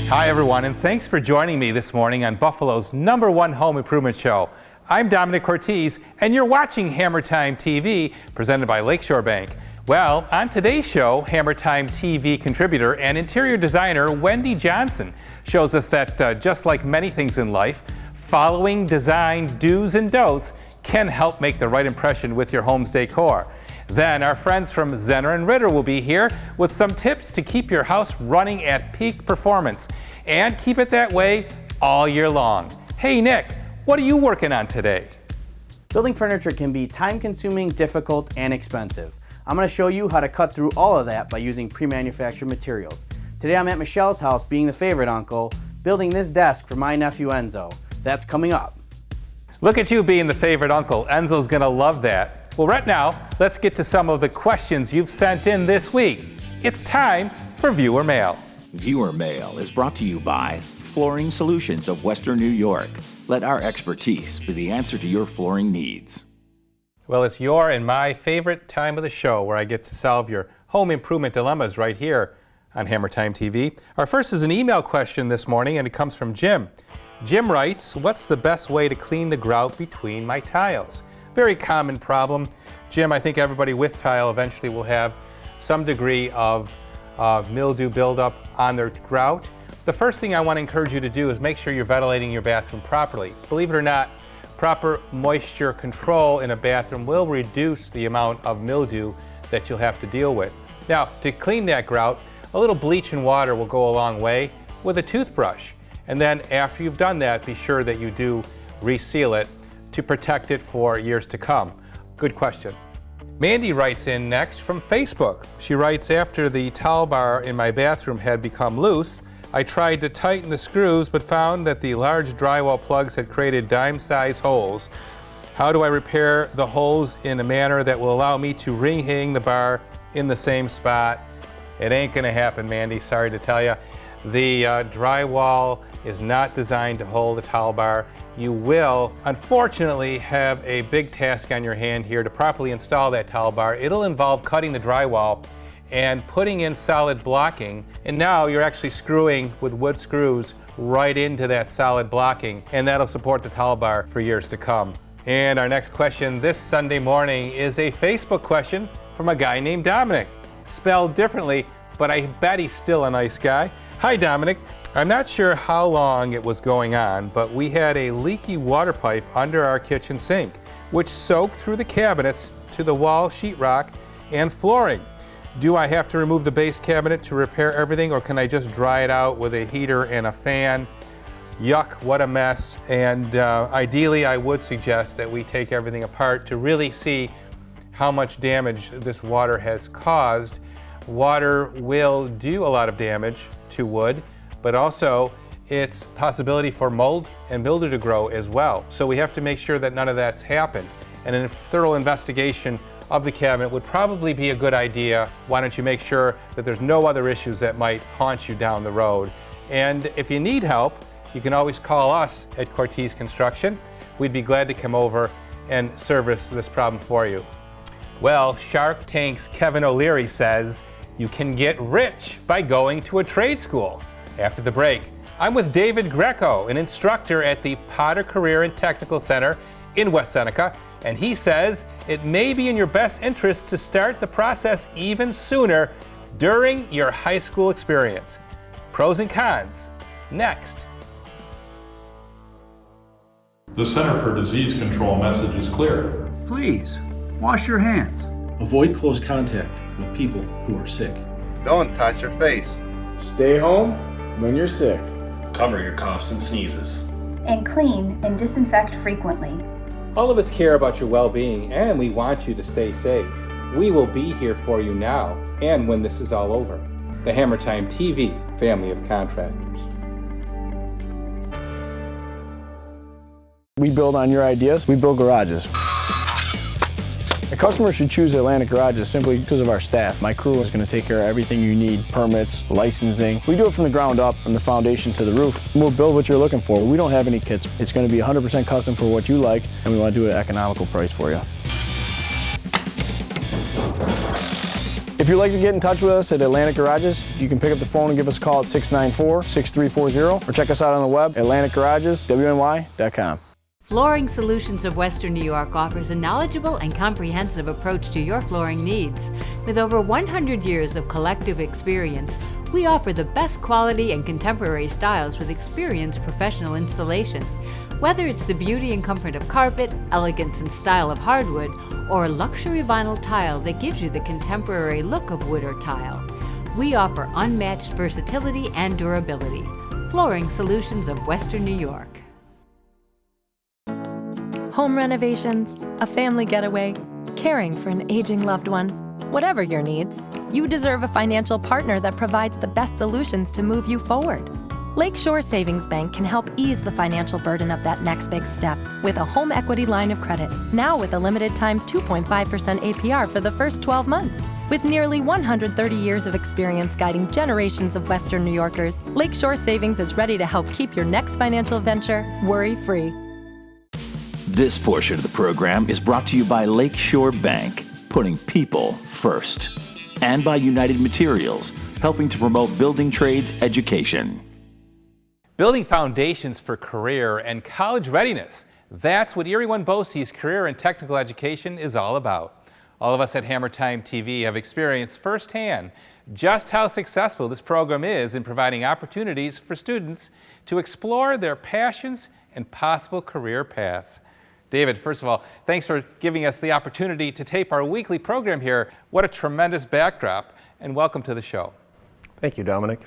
Hi everyone, and thanks for joining me this morning on Buffalo's #1 home improvement show. I'm Domenic Cortese, and you're watching Hammertime TV, presented by Lakeshore Bank. Well, on today's show, Hammertime TV contributor and interior designer Wendy Johnson shows us that just like many things in life, following design do's and don'ts can help make the right impression with your home's decor. Then our friends from Zenner and Ritter will be here with some tips to keep your house running at peak performance and keep it that way all year long. Hey Nick, what are you working on today? Building furniture can be time-consuming, difficult, and expensive. I'm going to show you how to cut through all of that by using pre-manufactured materials. Today I'm at Michelle's house, being the favorite uncle, building this desk for my nephew Enzo. That's coming up. Look at you being the favorite uncle. Enzo's going to love that. Well, right now, let's get to some of the questions you've sent in this week. It's time for Viewer Mail. Viewer Mail is brought to you by Flooring Solutions of Western New York. Let our expertise be the answer to your flooring needs. Well, it's your and my favorite time of the show where I get to solve your home improvement dilemmas right here on Hammertime TV. Our first is an email question this morning, and it comes from Jim. Jim writes, what's the best way to clean the grout between my tiles? Very common problem. Jim, I think everybody with tile eventually will have some degree of mildew buildup on their grout. The first thing I want to encourage you to do is make sure you're ventilating your bathroom properly. Believe it or not, proper moisture control in a bathroom will reduce the amount of mildew that you'll have to deal with. Now, to clean that grout, a little bleach and water will go a long way with a toothbrush. And then after you've done that, be sure that you do reseal it to protect it for years to come. Good question. Mandy writes in next from Facebook. She writes, after the towel bar in my bathroom had become loose, I tried to tighten the screws but found that the large drywall plugs had created dime-sized holes. How do I repair the holes in a manner that will allow me to re-hang the bar in the same spot? It ain't gonna happen, Mandy, sorry to tell you. The drywall is not designed to hold a towel bar. You will, unfortunately, have a big task on your hand here to properly install that towel bar. It'll involve cutting the drywall and putting in solid blocking. And now you're actually screwing with wood screws right into that solid blocking, and that'll support the towel bar for years to come. And our next question this Sunday morning is a Facebook question from a guy named Domenic. Spelled differently, but I bet he's still a nice guy. Hi Domenic. I'm not sure how long it was going on, but we had a leaky water pipe under our kitchen sink, which soaked through the cabinets to the wall sheetrock and flooring. Do I have to remove the base cabinet to repair everything, or can I just dry it out with a heater and a fan? Yuck, what a mess. And ideally, I would suggest that we take everything apart to really see how much damage this water has caused. Water will do a lot of damage to wood, but also it's possibility for mold and mildew to grow as well. So we have to make sure that none of that's happened. And a thorough investigation of the cabinet would probably be a good idea. Why don't you make sure that there's no other issues that might haunt you down the road? And if you need help, you can always call us at Cortese Construction. We'd be glad to come over and service this problem for you. Well, Shark Tank's Kevin O'Leary says, you can get rich by going to a trade school. After the break, I'm with David Greco, an instructor at the Potter Career and Technical Center in West Seneca, and he says it may be in your best interest to start the process even sooner during your high school experience. Pros and cons, next. The Center for Disease Control message is clear. Please, wash your hands. Avoid close contact with people who are sick. Don't touch your face. Stay home when you're sick. Cover your coughs and sneezes. And clean and disinfect frequently. All of us care about your well-being, and we want you to stay safe. We will be here for you now and when this is all over. The Hammertime TV family of contractors. We build on your ideas. We build garages. A customer should choose Atlantic Garages simply because of our staff. My crew is going to take care of everything you need, permits, licensing. We do it from the ground up, from the foundation to the roof. We'll build what you're looking for. We don't have any kits. It's going to be 100% custom for what you like, and we want to do an economical price for you. If you'd like to get in touch with us at Atlantic Garages, you can pick up the phone and give us a call at 694-6340 or check us out on the web at atlanticgarageswny.com. Flooring Solutions of Western New York offers a knowledgeable and comprehensive approach to your flooring needs. With over 100 years of collective experience, we offer the best quality and contemporary styles with experienced professional installation. Whether it's the beauty and comfort of carpet, elegance and style of hardwood, or luxury vinyl tile that gives you the contemporary look of wood or tile, we offer unmatched versatility and durability. Flooring Solutions of Western New York. Home renovations, a family getaway, caring for an aging loved one. Whatever your needs, you deserve a financial partner that provides the best solutions to move you forward. Lakeshore Savings Bank can help ease the financial burden of that next big step with a home equity line of credit, now with a limited time 2.5% APR for the first 12 months. With nearly 130 years of experience guiding generations of Western New Yorkers, Lakeshore Savings is ready to help keep your next financial venture worry-free. This portion of the program is brought to you by Lakeshore Bank, putting people first, and by United Materials, helping to promote building trades education. Building foundations for career and college readiness. That's what Erie One BOCES career and technical education is all about. All of us at Hammertime TV have experienced firsthand just how successful this program is in providing opportunities for students to explore their passions and possible career paths. David, first of all, thanks for giving us the opportunity to tape our weekly program here. What a tremendous backdrop, and welcome to the show. Thank you, Dominic.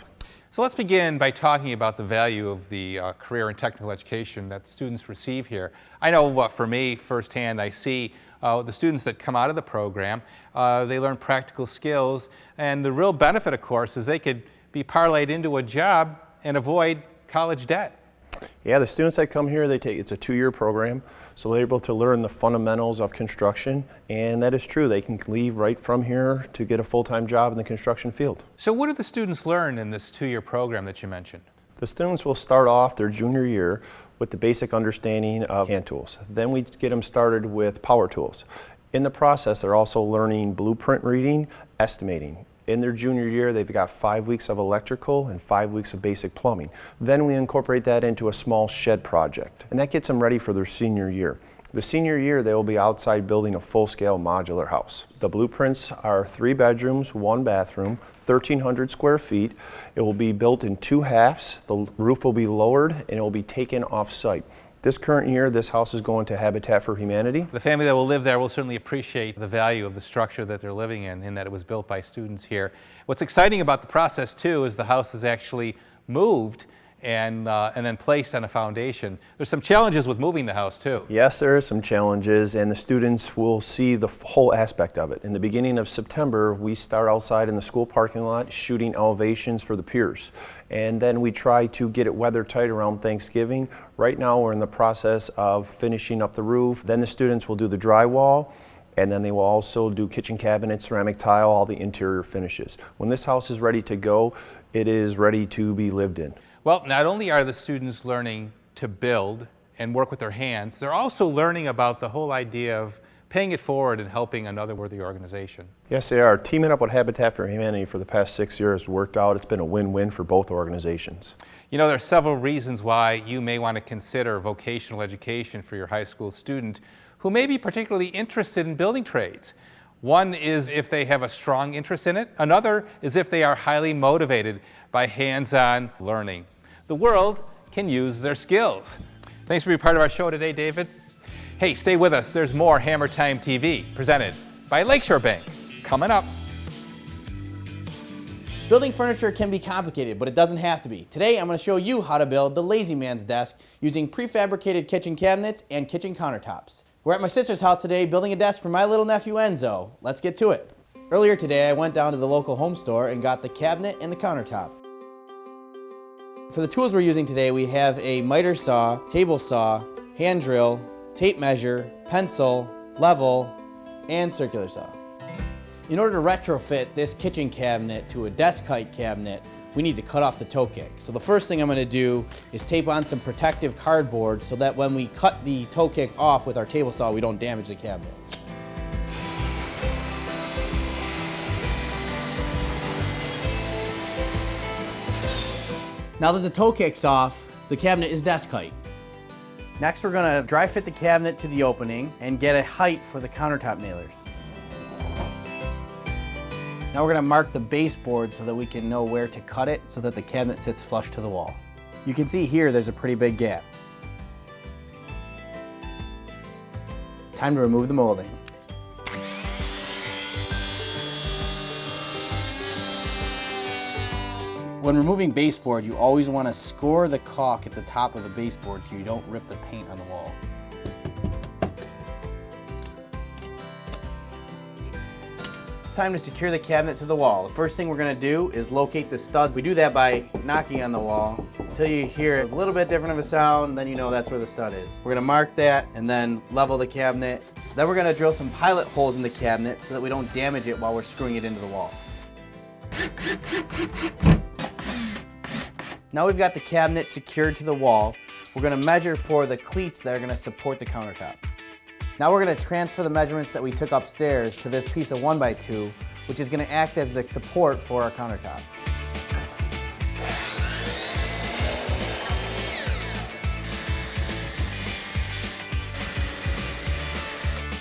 So let's begin by talking about the value of the career and technical education that students receive here. I know for me, firsthand, I see the students that come out of the program, they learn practical skills, and the real benefit, of course, is they could be parlayed into a job and avoid college debt. Yeah, the students that come here, it's a 2-year program, so they're able to learn the fundamentals of construction, and that is true. They can leave right from here to get a full-time job in the construction field. So what do the students learn in this 2-year program that you mentioned? The students will start off their junior year with the basic understanding of hand tools. Then we get them started with power tools. In the process, they're also learning blueprint reading, estimating. In their junior year, they've got 5 weeks of electrical and 5 weeks of basic plumbing. Then we incorporate that into a small shed project, and that gets them ready for their senior year. The senior year, they will be outside building a full-scale modular house. The blueprints are 3 bedrooms, 1 bathroom, 1,300 square feet. It will be built in 2 halves. The roof will be lowered, and it will be taken off-site. This current year, this house is going to Habitat for Humanity. The family that will live there will certainly appreciate the value of the structure that they're living in that it was built by students here. What's exciting about the process, too, is the house is actually moved and then placed on a foundation. There's some challenges with moving the house, too. Yes, there are some challenges, and the students will see the whole aspect of it. In the beginning of September, we start outside in the school parking lot shooting elevations for the piers. And then we try to get it weather tight around Thanksgiving. Right now, we're in the process of finishing up the roof. Then the students will do the drywall, and then they will also do kitchen cabinets, ceramic tile, all the interior finishes. When this house is ready to go, it is ready to be lived in. Well, not only are the students learning to build and work with their hands, they're also learning about the whole idea of paying it forward and helping another worthy organization. Yes, they are. Teaming up with Habitat for Humanity for the past 6 years has worked out. It's been a win-win for both organizations. You know, there are several reasons why you may want to consider vocational education for your high school student who may be particularly interested in building trades. One is if they have a strong interest in it. Another is if they are highly motivated by hands-on learning. The world can use their skills. Thanks for being part of our show today, David. Hey, stay with us. There's more Hammertime TV presented by Lakeshore Bank coming up. Building furniture can be complicated, but it doesn't have to be. Today, I'm going to show you how to build the Lazy Man's desk using prefabricated kitchen cabinets and kitchen countertops. We're at my sister's house today building a desk for my little nephew Enzo. Let's get to it. Earlier today, I went down to the local home store and got the cabinet and the countertop. For the tools we're using today, we have a miter saw, table saw, hand drill, tape measure, pencil, level, and circular saw. In order to retrofit this kitchen cabinet to a desk height cabinet, we need to cut off the toe kick. So the first thing I'm going to do is tape on some protective cardboard so that when we cut the toe kick off with our table saw, we don't damage the cabinet. Now that the toe kick's off, the cabinet is desk height. Next, we're gonna dry fit the cabinet to the opening and get a height for the countertop nailers. Now we're gonna mark the baseboard so that we can know where to cut it so that the cabinet sits flush to the wall. You can see here there's a pretty big gap. Time to remove the molding. When removing baseboard, you always want to score the caulk at the top of the baseboard so you don't rip the paint on the wall. It's time to secure the cabinet to the wall. The first thing we're going to do is locate the studs. We do that by knocking on the wall until you hear a little bit different of a sound, then you know that's where the stud is. We're going to mark that and then level the cabinet. Then we're going to drill some pilot holes in the cabinet so that we don't damage it while we're screwing it into the wall. Now we've got the cabinet secured to the wall. We're going to measure for the cleats that are going to support the countertop. Now we're going to transfer the measurements that we took upstairs to this piece of 1x2, which is going to act as the support for our countertop.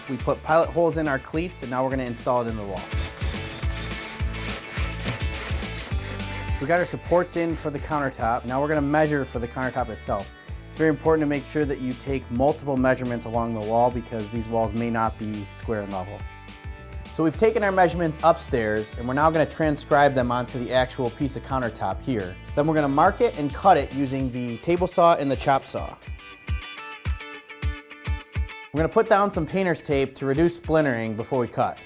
We put pilot holes in our cleats and now we're going to install it in the wall. So we got our supports in for the countertop. Now we're going to measure for the countertop itself. It's very important to make sure that you take multiple measurements along the wall because these walls may not be square and level. So we've taken our measurements upstairs and we're now going to transcribe them onto the actual piece of countertop here. Then we're going to mark it and cut it using the table saw and the chop saw. We're going to put down some painter's tape to reduce splintering before we cut.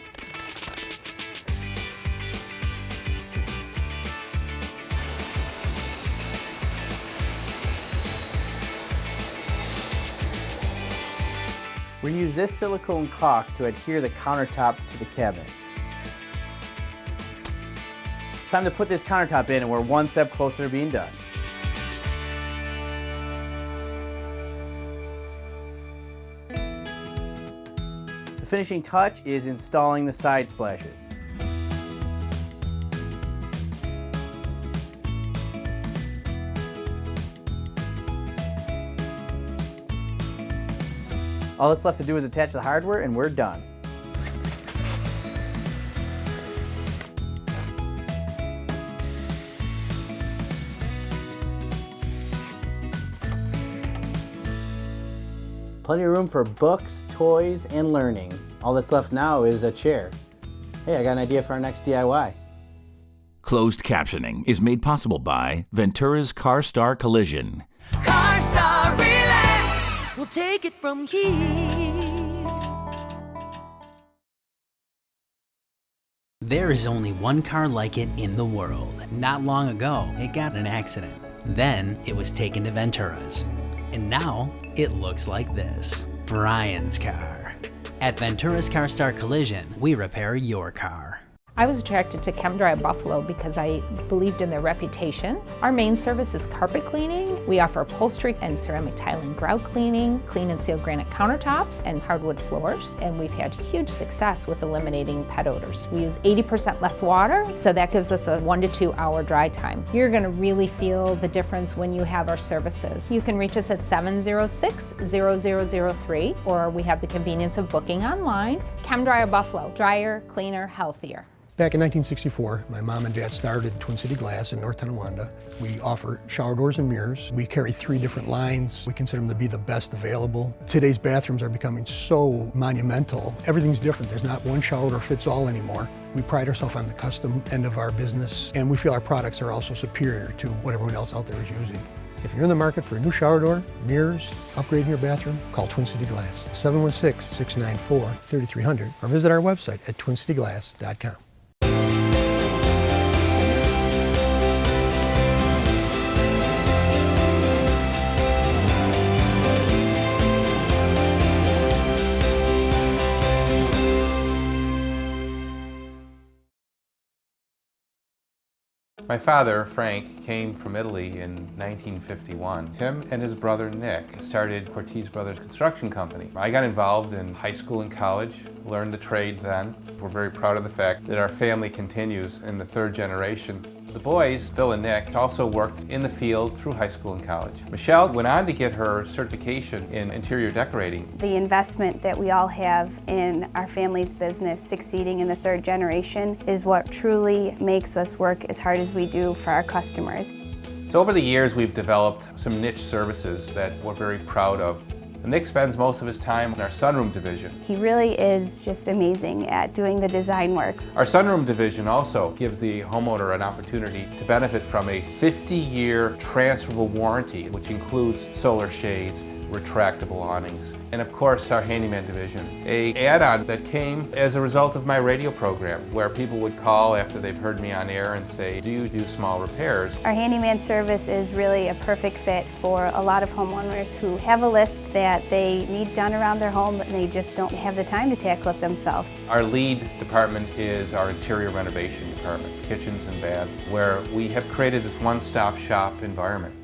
We use this silicone caulk to adhere the countertop to the cabinet. It's time to put this countertop in and we're one step closer to being done. The finishing touch is installing the side splashes. All that's left to do is attach the hardware and we're done. Plenty of room for books, toys, and learning. All that's left now is a chair. Hey, I got an idea for our next DIY. Closed captioning is made possible by Ventura's CarStar Collision. CarStar, relax. We'll take it from here. There is only one car like it in the world. Not long ago, it got in an accident. Then it was taken to Ventura's. And now it looks like this. Brian's car. At Ventura's CarStar Collision, we repair your car. I was attracted to ChemDry Buffalo because I believed in their reputation. Our main service is carpet cleaning. We offer upholstery and ceramic tiling grout cleaning, clean and seal granite countertops, and hardwood floors. And we've had huge success with eliminating pet odors. We use 80% less water, so that gives us a 1 to 2 hour dry time. You're going to really feel the difference when you have our services. You can reach us at 706-0003, or we have the convenience of booking online. ChemDry Buffalo, drier, cleaner, healthier. Back in 1964, my mom and dad started Twin City Glass in North Tonawanda. We offer shower doors and mirrors. We carry 3 different lines. We consider them to be the best available. Today's bathrooms are becoming so monumental. Everything's different. There's not one shower door fits all anymore. We pride ourselves on the custom end of our business, and we feel our products are also superior to what everyone else out there is using. If you're in the market for a new shower door, mirrors, upgrading your bathroom, call Twin City Glass, 716-694-3300, or visit our website at twincityglass.com. My father, Frank, came from Italy in 1951. Him and his brother, Nick, started Cortese Brothers Construction Company. I got involved in high school and college, learned the trade then. We're very proud of the fact that our family continues in the 3rd generation. The boys, Phil and Nick, also worked in the field through high school and college. Michelle went on to get her certification in interior decorating. The investment that we all have in our family's business succeeding in the third generation is what truly makes us work as hard as we do for our customers. So over the years, we've developed some niche services that we're very proud of. Nick spends most of his time in our sunroom division. He really is just amazing at doing the design work. Our sunroom division also gives the homeowner an opportunity to benefit from a 50-year transferable warranty, which includes solar shades, retractable awnings, and of course our handyman division, an add-on that came as a result of my radio program, where people would call after they've heard me on air and say, do you do small repairs? Our handyman service is really a perfect fit for a lot of homeowners who have a list that they need done around their home and they just don't have the time to tackle it themselves. Our lead department is our interior renovation department, kitchens and baths, where we have created this one-stop shop environment.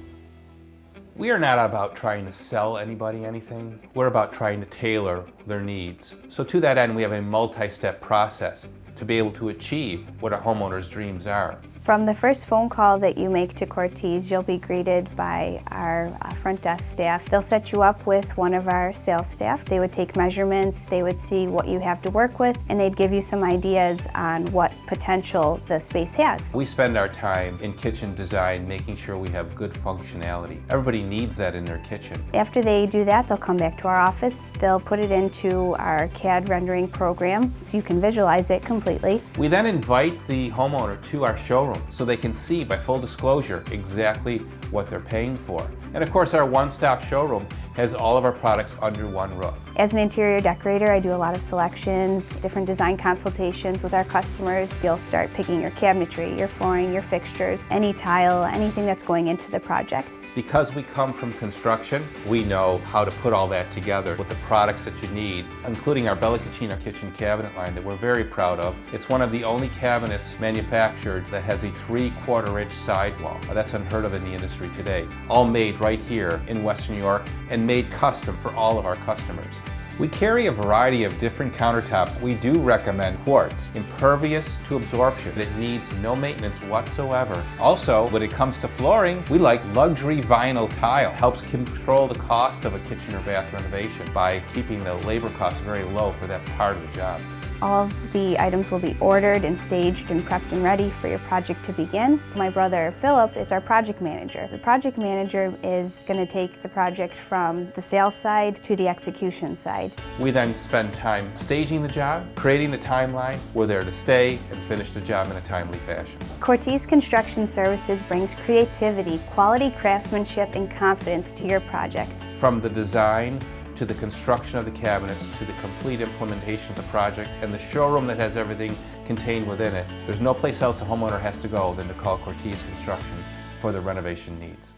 We are not about trying to sell anybody anything. We're about trying to tailor their needs. So to that end, we have a multi-step process to be able to achieve what a homeowner's dreams are. From the first phone call that you make to Cortese, you'll be greeted by our front desk staff. They'll set you up with one of our sales staff. They would take measurements, they would see what you have to work with, and they'd give you some ideas on what potential the space has. We spend our time in kitchen design making sure we have good functionality. Everybody needs that in their kitchen. After they do that, they'll come back to our office. They'll put it into our CAD rendering program so you can visualize it completely. We then invite the homeowner to our showroom so they can see, by full disclosure, exactly what they're paying for. And of course, our one-stop showroom has all of our products under one roof. As an interior decorator, I do a lot of selections, different design consultations with our customers. You'll start picking your cabinetry, your flooring, your fixtures, any tile, anything that's going into the project. Because we come from construction, we know how to put all that together with the products that you need, including our Bella Cucina kitchen cabinet line that we're very proud of. It's one of the only cabinets manufactured that has a 3/4-inch sidewall. That's unheard of in the industry today. All made right here in Western New York and made custom for all of our customers. We carry a variety of different countertops. We do recommend quartz, impervious to absorption. It needs no maintenance whatsoever. Also, when it comes to flooring, we like luxury vinyl tile. Helps control the cost of a kitchen or bath renovation by keeping the labor costs very low for that part of the job. All of the items will be ordered and staged and prepped and ready for your project to begin. My brother Philip is our project manager. The project manager is going to take the project from the sales side to the execution side. We then spend time staging the job, creating the timeline. We're there to stay and finish the job in a timely fashion. Cortese Construction Services brings creativity, quality craftsmanship, and confidence to your project. From the design to the construction of the cabinets, to the complete implementation of the project, and the showroom that has everything contained within it. There's no place else a homeowner has to go than to call Cortese Construction for their renovation needs.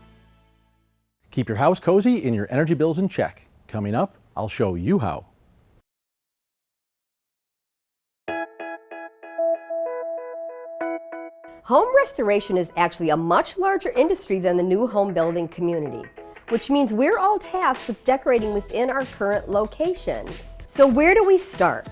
Keep your house cozy and your energy bills in check. Coming up, I'll show you how. Home restoration is actually a much larger industry than the new home building community, which means we're all tasked with decorating within our current locations. So where do we start?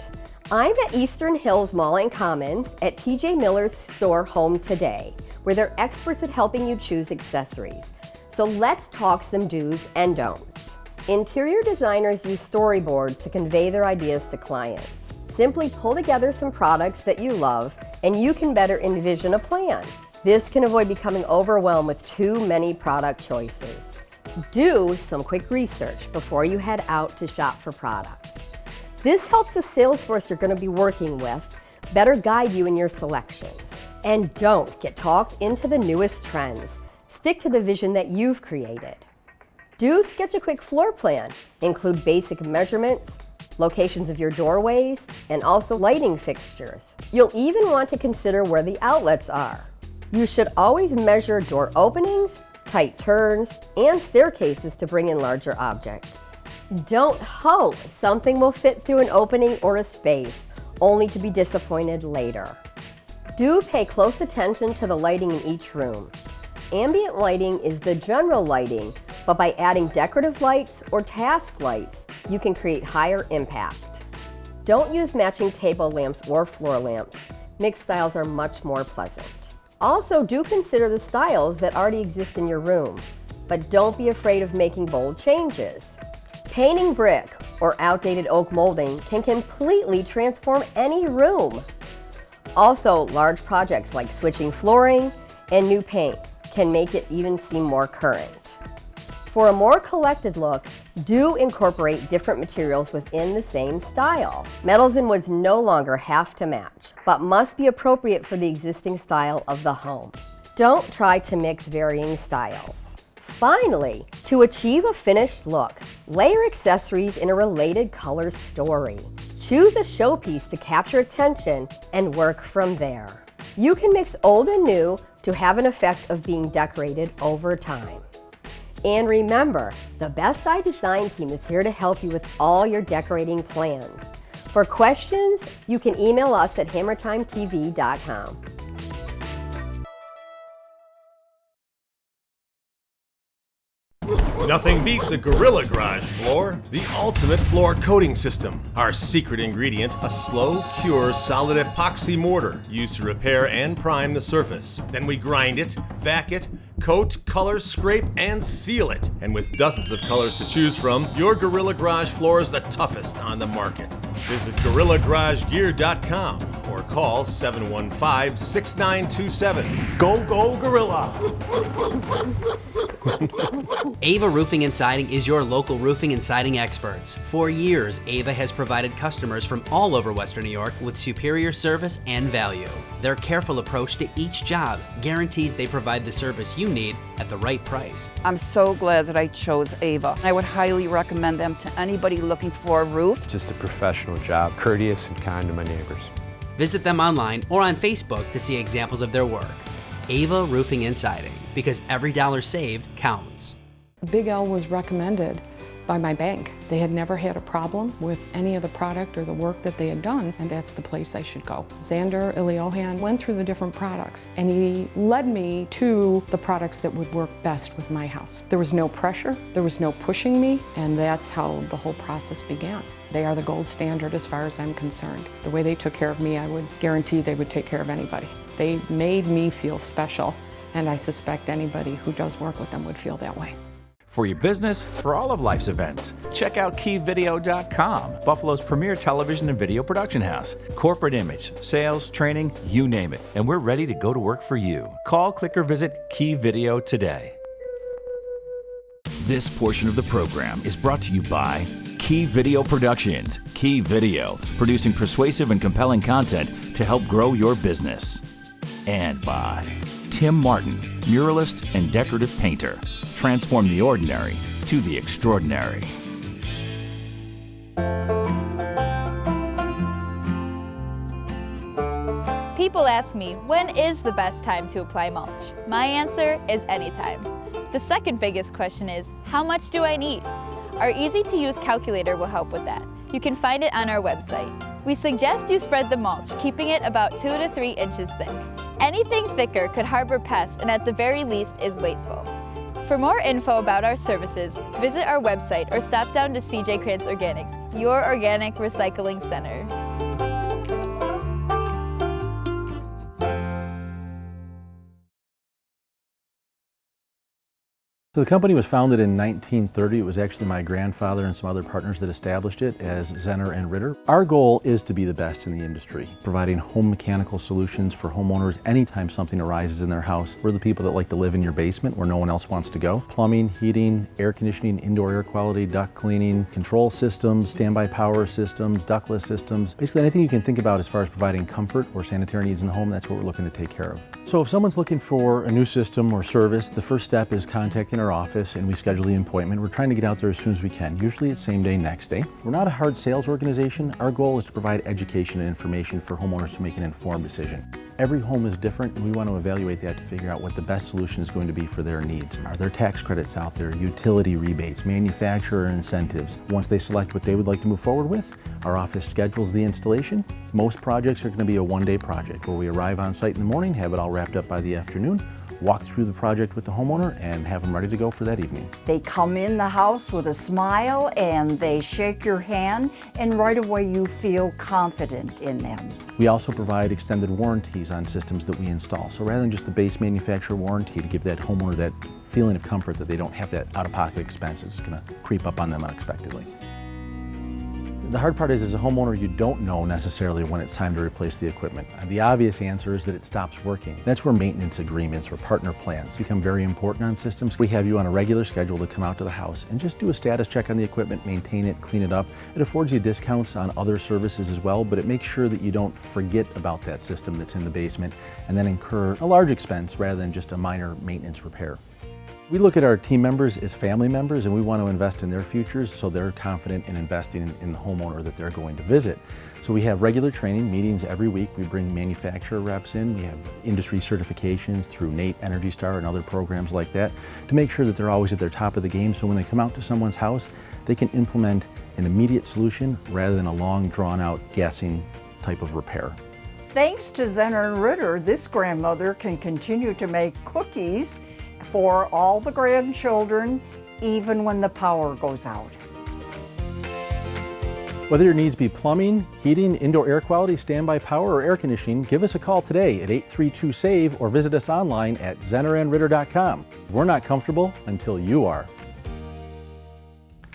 I'm at Eastern Hills Mall and Commons at TJ Miller's store Home Today, where they're experts at helping you choose accessories. So let's talk some do's and don'ts. Interior designers use storyboards to convey their ideas to clients. Simply pull together some products that you love and you can better envision a plan. This can avoid becoming overwhelmed with too many product choices. Do some quick research before you head out to shop for products. This helps the sales force you're going to be working with better guide you in your selections. And don't get talked into the newest trends. Stick to the vision that you've created. Do sketch a quick floor plan. Include basic measurements, locations of your doorways, and also lighting fixtures. You'll even want to consider where the outlets are. You should always measure door openings, tight turns, and staircases to bring in larger objects. Don't hope something will fit through an opening or a space, only to be disappointed later. Do pay close attention to the lighting in each room. Ambient lighting is the general lighting, but by adding decorative lights or task lights, you can create higher impact. Don't use matching table lamps or floor lamps. Mixed styles are much more pleasant. Also, do consider the styles that already exist in your room, but don't be afraid of making bold changes. Painting brick or outdated oak molding can completely transform any room. Also, large projects like switching flooring and new paint can make it even seem more current. For a more collected look, do incorporate different materials within the same style. Metals and woods no longer have to match, but must be appropriate for the existing style of the home. Don't try to mix varying styles. Finally, to achieve a finished look, layer accessories in a related color story. Choose a showpiece to capture attention and work from there. You can mix old and new to have an effect of being decorated over time. And remember, the Best Eye Design team is here to help you with all your decorating plans. For questions, you can email us at hammertimetv.com. Nothing beats a Gorilla Garage floor, the ultimate floor coating system. Our secret ingredient, a slow cure solid epoxy mortar used to repair and prime the surface. Then we grind it, vac it, coat, color, scrape, and seal it. And with dozens of colors to choose from, your Gorilla Garage floor is the toughest on the market. Visit GorillaGarageGear.com or call 715-6927. Go, go, Gorilla! Ava Roofing and Siding is your local roofing and siding experts. For years, Ava has provided customers from all over Western New York with superior service and value. Their careful approach to each job guarantees they provide the service you need at the right price. I'm so glad that I chose Ava. I would highly recommend them to anybody looking for a roof. Just a professional job, courteous and kind to my neighbors. Visit them online or on Facebook to see examples of their work. Ava Roofing and Siding, because every dollar saved counts. Big L was recommended by my bank. They had never had a problem with any of the product or the work that they had done, and that's the place I should go. Xander Iliohan went through the different products, and he led me to the products that would work best with my house. There was no pressure, there was no pushing me, and that's how the whole process began. They are the gold standard as far as I'm concerned. The way they took care of me, I would guarantee they would take care of anybody. They made me feel special, and I suspect anybody who does work with them would feel that way. For your business, for all of life's events, check out KeyVideo.com, Buffalo's premier television and video production house. Corporate image, sales, training, you name it, and we're ready to go to work for you. Call, click, or visit Key Video today. This portion of the program is brought to you by Key Video Productions. Key Video, producing persuasive and compelling content to help grow your business. And by Tim Martin, muralist and decorative painter. Transform the ordinary to the extraordinary. People ask me, when is the best time to apply mulch? My answer is anytime. The second biggest question is, how much do I need? Our easy-to-use calculator will help with that. You can find it on our website. We suggest you spread the mulch, keeping it about 2 to 3 inches thick. Anything thicker could harbor pests and at the very least is wasteful. For more info about our services, visit our website or stop down to CJ Krantz Organics, your organic recycling center. So the company was founded in 1930. It was actually my grandfather and some other partners that established it as Zenner and Ritter. Our goal is to be the best in the industry, providing home mechanical solutions for homeowners anytime something arises in their house. We're the people that like to live in your basement where no one else wants to go. Plumbing, heating, air conditioning, indoor air quality, duct cleaning, control systems, standby power systems, ductless systems. Basically anything you can think about as far as providing comfort or sanitary needs in the home, that's what we're looking to take care of. So if someone's looking for a new system or service, the first step is contacting our office and we schedule the appointment. We're trying to get out there as soon as we can. Usually it's same day, next day. We're not a hard sales organization. Our goal is to provide education and information for homeowners to make an informed decision. Every home is different and we want to evaluate that to figure out what the best solution is going to be for their needs. Are there tax credits out there, utility rebates, manufacturer incentives? Once they select what they would like to move forward with, our office schedules the installation. Most projects are going to be a one-day project where we arrive on site in the morning, have it all wrapped up by the afternoon, walk through the project with the homeowner and have them ready to go for that evening. They come in the house with a smile and they shake your hand, and right away you feel confident in them. We also provide extended warranties on systems that we install. So rather than just the base manufacturer warranty, to give that homeowner that feeling of comfort that they don't have that out-of-pocket expense that's going to creep up on them unexpectedly. The hard part is, as a homeowner, you don't know necessarily when it's time to replace the equipment. The obvious answer is that it stops working. That's where maintenance agreements or partner plans become very important on systems. We have you on a regular schedule to come out to the house and just do a status check on the equipment, maintain it, clean it up. It affords you discounts on other services as well, but it makes sure that you don't forget about that system that's in the basement and then incur a large expense rather than just a minor maintenance repair. We look at our team members as family members, and we want to invest in their futures so they're confident in investing in the homeowner that they're going to visit. So we have regular training meetings every week. We bring manufacturer reps in. We have industry certifications through NATE, Energy Star, and other programs like that to make sure that they're always at their top of the game, so when they come out to someone's house, they can implement an immediate solution rather than a long, drawn-out, guessing type of repair. Thanks to Zenner and Ritter, this grandmother can continue to make cookies for all the grandchildren, even when the power goes out. Whether your needs be plumbing, heating, indoor air quality, standby power, or air conditioning, give us a call today at 832-SAVE or visit us online at zennerandritter.com. We're not comfortable until you are.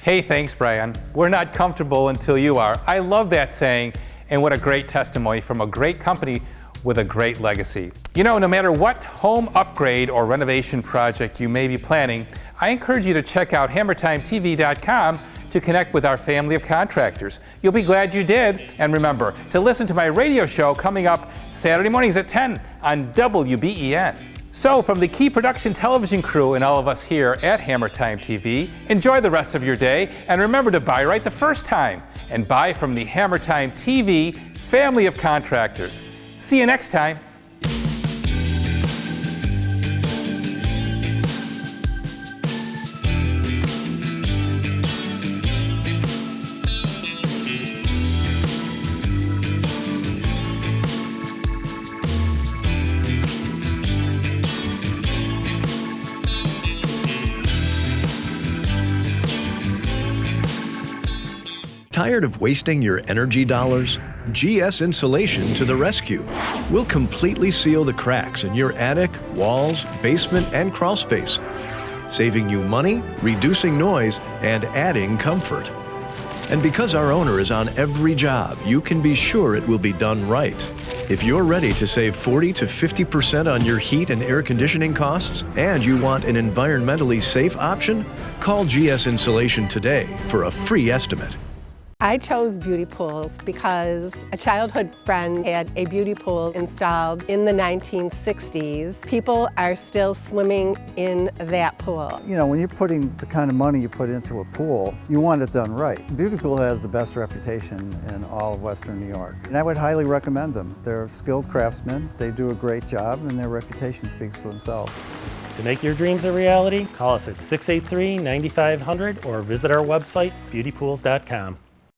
Hey, thanks, Brian. We're not comfortable until you are. I love that saying, and what a great testimony from a great company with a great legacy. You know, no matter what home upgrade or renovation project you may be planning, I encourage you to check out HammertimeTV.com to connect with our family of contractors. You'll be glad you did. And remember to listen to my radio show coming up Saturday mornings at 10 on WBEN. So from the Key Production television crew and all of us here at Hammertime TV, enjoy the rest of your day, and remember to buy right the first time and buy from the Hammertime TV family of contractors. See you next time. Tired of wasting your energy dollars? GS Insulation to the rescue. We'll completely seal the cracks in your attic, walls, basement, and crawl space, saving you money, reducing noise, and adding comfort. And because our owner is on every job, you can be sure it will be done right. If you're ready to save 40 to 50% on your heat and air conditioning costs, and you want an environmentally safe option, call GS Insulation today for a free estimate. I chose beauty pools because a childhood friend had a beauty pool installed in the 1960s. People are still swimming in that pool. You know, when you're putting the kind of money you put into a pool, you want it done right. Beauty Pool has the best reputation in all of Western New York, and I would highly recommend them. They're skilled craftsmen, they do a great job, and their reputation speaks for themselves. To make your dreams a reality, call us at 683-9500 or visit our website, beautypools.com.